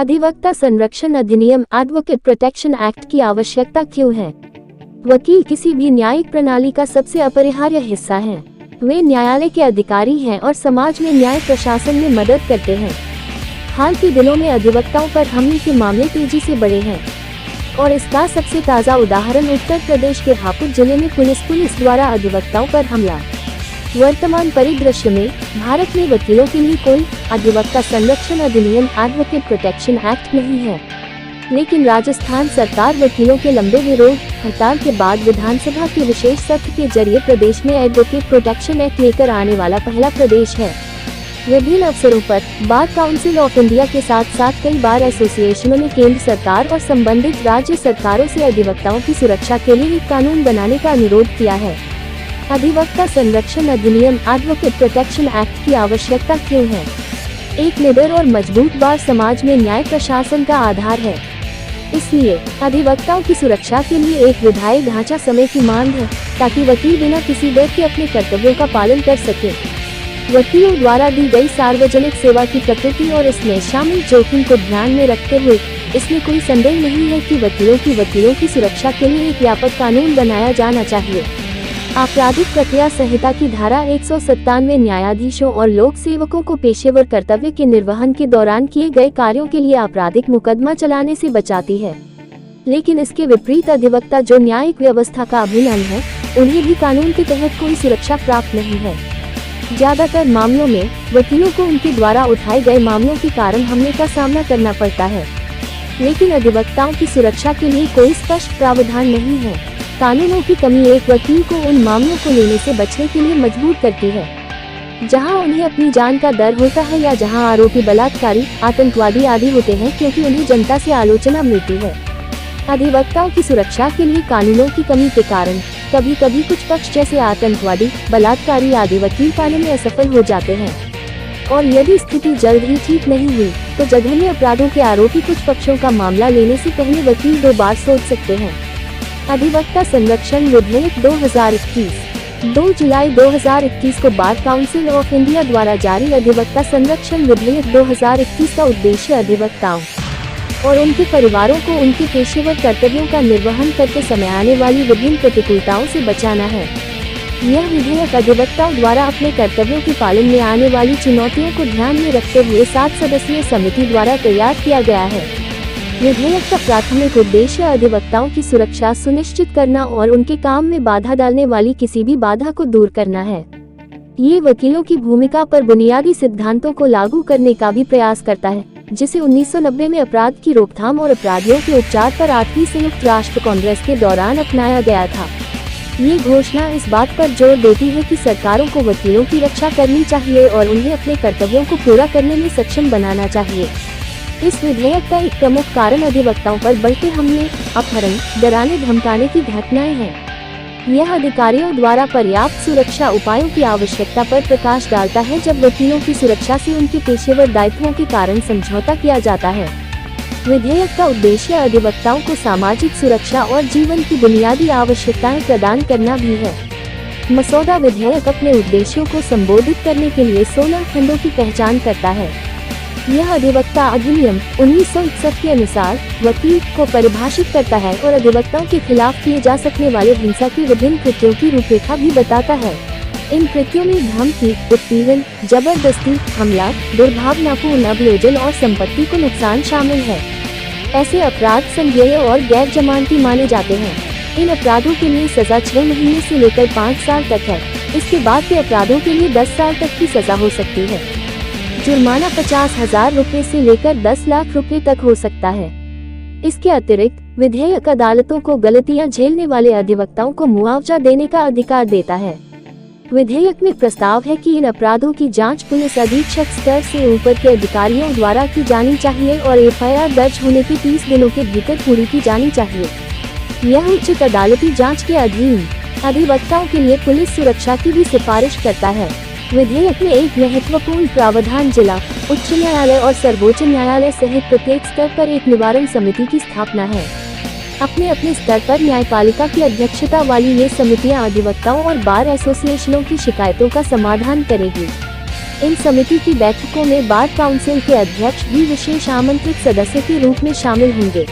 अधिवक्ता संरक्षण अधिनियम एडवोकेट प्रोटेक्शन एक्ट की आवश्यकता क्यों है? वकील किसी भी न्यायिक प्रणाली का सबसे अपरिहार्य हिस्सा हैं। वे न्यायालय के अधिकारी हैं और समाज में न्याय प्रशासन में मदद करते हैं। हाल के दिनों में अधिवक्ताओं पर हमले के मामले तेजी से बढ़े हैं और इसका सबसे ताज़ा उदाहरण उत्तर प्रदेश के हापुड़ जिले में पुलिस द्वारा अधिवक्ताओं पर हमला। वर्तमान परिदृश्य में भारत में वकीलों के लिए कोई अधिवक्ता संरक्षण अधिनियम एडवोकेट प्रोटेक्शन एक्ट नहीं है, लेकिन राजस्थान सरकार वकीलों के लंबे विरोध हड़ताल के बाद विधानसभा के विशेष सत्र के जरिए प्रदेश में एडवोकेट प्रोटेक्शन एक्ट लेकर आने वाला पहला प्रदेश है। विभिन्न अवसरों पर बार काउंसिल ऑफ इंडिया के साथ साथ कई बार एसोसिएशनों ने केंद्र सरकार और संबंधित राज्य सरकारों से अधिवक्ताओं की सुरक्षा के लिए एक कानून बनाने का अनुरोध किया है। अधिवक्ता संरक्षण अधिनियम एडवोकेट प्रोटेक्शन एक्ट की आवश्यकता क्यों है? एक निडर और मजबूत बार समाज में न्याय प्रशासन का आधार है, इसलिए अधिवक्ताओं की सुरक्षा के लिए एक विधायी ढांचा समय की मांग है, ताकि वकील बिना किसी डर के अपने कर्तव्यों का पालन कर सके। वकीलों द्वारा दी गई सार्वजनिक सेवा की प्रकृति और इसमें शामिल जोखिम को ध्यान में रखते हुए इसमें कोई संदेह नहीं है कि वकीलों की सुरक्षा के लिए एक व्यापक कानून बनाया जाना चाहिए। आपराधिक प्रक्रिया संहिता की धारा 197 न्यायाधीशों और लोक सेवकों को पेशेवर कर्तव्य के निर्वहन के दौरान किए गए कार्यों के लिए आपराधिक मुकदमा चलाने से बचाती है, लेकिन इसके विपरीत अधिवक्ता जो न्यायिक व्यवस्था का अभिन्न अंग है, उन्हें भी कानून के तहत कोई सुरक्षा प्राप्त नहीं है। ज्यादातर मामलों में वकीलों को उनके द्वारा उठाए गए मामलों के कारण हमले का सामना करना पड़ता है, लेकिन अधिवक्ताओं की सुरक्षा के लिए कोई स्पष्ट प्रावधान नहीं है। कानूनों की कमी एक वकील को उन मामलों को लेने से बचने के लिए मजबूर करती है जहां उन्हें अपनी जान का डर होता है या जहां आरोपी बलात्कारी, आतंकवादी आदि होते हैं, क्योंकि उन्हें जनता से आलोचना मिलती है। अधिवक्ताओं की सुरक्षा के लिए कानूनों की कमी के कारण कभी कभी कुछ पक्ष जैसे आतंकवादी, बलात्कारी आदि वकील पाने में असफल हो जाते हैं, और यदि स्थिति जल्द ही ठीक नहीं हुई तो जघन्य अपराधों के आरोपी कुछ पक्षों का मामला लेने से पहले वकील 2 बार सोच सकते हैं। अधिवक्ता संरक्षण विधेयक 2021 2 जुलाई 2021 को बार काउंसिल ऑफ इंडिया द्वारा जारी अधिवक्ता संरक्षण विधेयक 2021 का उद्देश्य अधिवक्ताओं और उनके परिवारों को उनके पेशेवर कर्तव्यों का निर्वहन करते समय आने वाली विभिन्न प्रतिकूलताओं से बचाना है। यह विधेयक अधिवक्ताओं द्वारा अपने कर्तव्यों के पालन में आने वाली चुनौतियों को ध्यान में रखते हुए 7 सदस्यीय समिति द्वारा तैयार किया गया है। विधेयक का प्राथमिक उद्देश्य अधिवक्ताओं की सुरक्षा सुनिश्चित करना और उनके काम में बाधा डालने वाली किसी भी बाधा को दूर करना है। ये वकीलों की भूमिका पर बुनियादी सिद्धांतों को लागू करने का भी प्रयास करता है, जिसे 1990 में अपराध की रोकथाम और अपराधियों के उपचार पर 8वीं संयुक्त राष्ट्र कांग्रेस के दौरान अपनाया गया था। ये घोषणा इस बात पर जोर देती है कि सरकारों को वकीलों की रक्षा करनी चाहिए और उन्हें अपने कर्तव्यों को पूरा करने में सक्षम बनाना चाहिए। इस विधेयक का एक प्रमुख कारण अधिवक्ताओं पर बढ़ते हमले, अपहरण, डराने धमकाने की घटनाएं हैं। यह अधिकारियों द्वारा पर्याप्त सुरक्षा उपायों की आवश्यकता पर प्रकाश डालता है जब वकीलों की सुरक्षा से उनके पेशेवर दायित्वों के कारण समझौता किया जाता है। विधेयक का उद्देश्य अधिवक्ताओं को सामाजिक सुरक्षा और जीवन की बुनियादी आवश्यकताएं प्रदान करना भी है। मसौदा विधेयक अपने उद्देश्यों को संबोधित करने के लिए 16 खंडों की पहचान करता है। यह अधिवक्ता अधिनियम 1961 के अनुसार वकील को परिभाषित करता है और अधिवक्ताओं के खिलाफ किए जा सकने वाले हिंसा के विभिन्न कृत्यों की रूपरेखा भी बताता है। इन कृत्यों में धमकी, उत्पीड़न, जबरदस्ती, हमला, दुर्भावनापूर्ण अभियोजन और संपत्ति को नुकसान शामिल है। ऐसे अपराध संज्ञेय और गैर जमानती माने जाते हैं। इन अपराधों के लिए सजा 6 महीने से लेकर 5 साल तक है। इसके बाद के अपराधों के लिए 10 साल तक की सजा हो सकती है। जुर्माना 50,000 रुपए से लेकर 10 लाख रुपए तक हो सकता है। इसके अतिरिक्त विधेयक अदालतों को गलतियां झेलने वाले अधिवक्ताओं को मुआवजा देने का अधिकार देता है। विधेयक में प्रस्ताव है कि इन अपराधों की जांच पुलिस अधीक्षक स्तर से ऊपर के अधिकारियों द्वारा की जानी चाहिए और एफआईआर दर्ज होने के 30 दिनों के भीतर पूरी की जानी चाहिए। यह उच्च अदालती जांच के अधीन अधिवक्ताओं के लिए पुलिस सुरक्षा की भी सिफारिश करता है। विधेयक में एक महत्वपूर्ण प्रावधान जिला, उच्च न्यायालय और सर्वोच्च न्यायालय सहित प्रत्येक स्तर पर एक निवारण समिति की स्थापना है। अपने अपने स्तर पर न्यायपालिका की अध्यक्षता वाली ये समितियां अधिवक्ताओं और बार एसोसिएशनों की शिकायतों का समाधान करेगी। इन समिति की बैठकों में बार काउंसिल के अध्यक्ष भी विशेष आमंत्रित सदस्य के रूप में शामिल होंगे।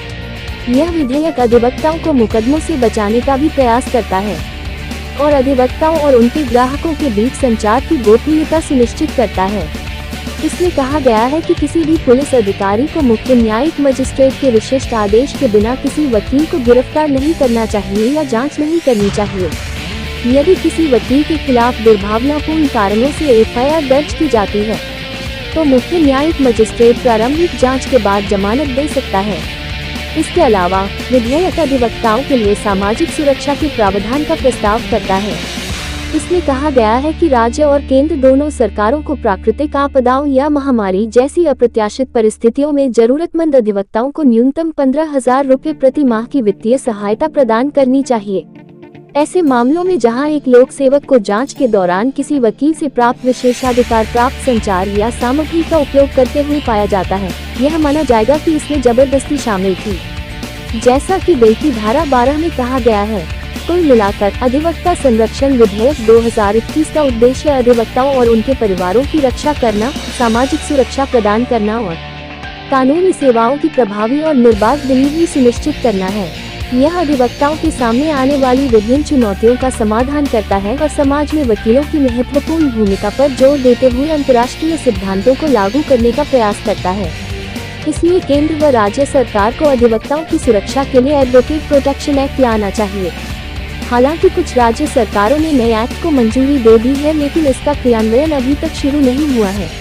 यह विधेयक अधिवक्ताओं को मुकदमों से बचाने का भी प्रयास करता है और अधिवक्ताओं और उनके ग्राहकों के बीच संचार की गोपनीयता सुनिश्चित करता है। इसमें कहा गया है कि किसी भी पुलिस अधिकारी को मुख्य न्यायिक मजिस्ट्रेट के विशिष्ट आदेश के बिना किसी वकील को गिरफ्तार नहीं करना चाहिए या जांच नहीं करनी चाहिए। यदि किसी वकील के खिलाफ दुर्भावनापूर्ण कारणों से एफआईआर दर्ज की जाती है, तो मुख्य न्यायिक मजिस्ट्रेट प्रारंभिक जांच के बाद जमानत दे सकता है। इसके अलावा विधेयक अधिवक्ताओं के लिए सामाजिक सुरक्षा के प्रावधान का प्रस्ताव करता है। इसमें कहा गया है कि राज्य और केंद्र दोनों सरकारों को प्राकृतिक आपदाओं या महामारी जैसी अप्रत्याशित परिस्थितियों में जरूरतमंद अधिवक्ताओं को न्यूनतम 15,000 रुपये प्रति माह की वित्तीय सहायता प्रदान करनी चाहिए। ऐसे मामलों में जहां एक लोक सेवक को जांच के दौरान किसी वकील से प्राप्त विशेषाधिकार प्राप्त संचार या सामग्री का उपयोग करते हुए पाया जाता है, यह माना जाएगा कि इसमें जबरदस्ती शामिल थी। जैसा कि बिल की धारा 12 में कहा गया है, कुल मिलाकर अधिवक्ता संरक्षण विधेयक 2021 का उद्देश्य अधिवक्ताओं और उनके परिवारों की रक्षा करना, सामाजिक सुरक्षा प्रदान करना और कानूनी सेवाओं की प्रभावी और निर्बाध डिलीवरी सुनिश्चित करना है। यह अधिवक्ताओं के सामने आने वाली विभिन्न चुनौतियों का समाधान करता है और समाज में वकीलों की महत्वपूर्ण भूमिका पर जोर देते हुए अंतर्राष्ट्रीय सिद्धांतों को लागू करने का प्रयास करता है। इसलिए केंद्र व राज्य सरकार को अधिवक्ताओं की सुरक्षा के लिए एडवोकेट प्रोटेक्शन एक्ट लाना चाहिए। हालांकि कुछ राज्य सरकारों ने नए एक्ट को मंजूरी दे दी है, लेकिन इसका क्रियान्वयन अभी तक शुरू नहीं हुआ है।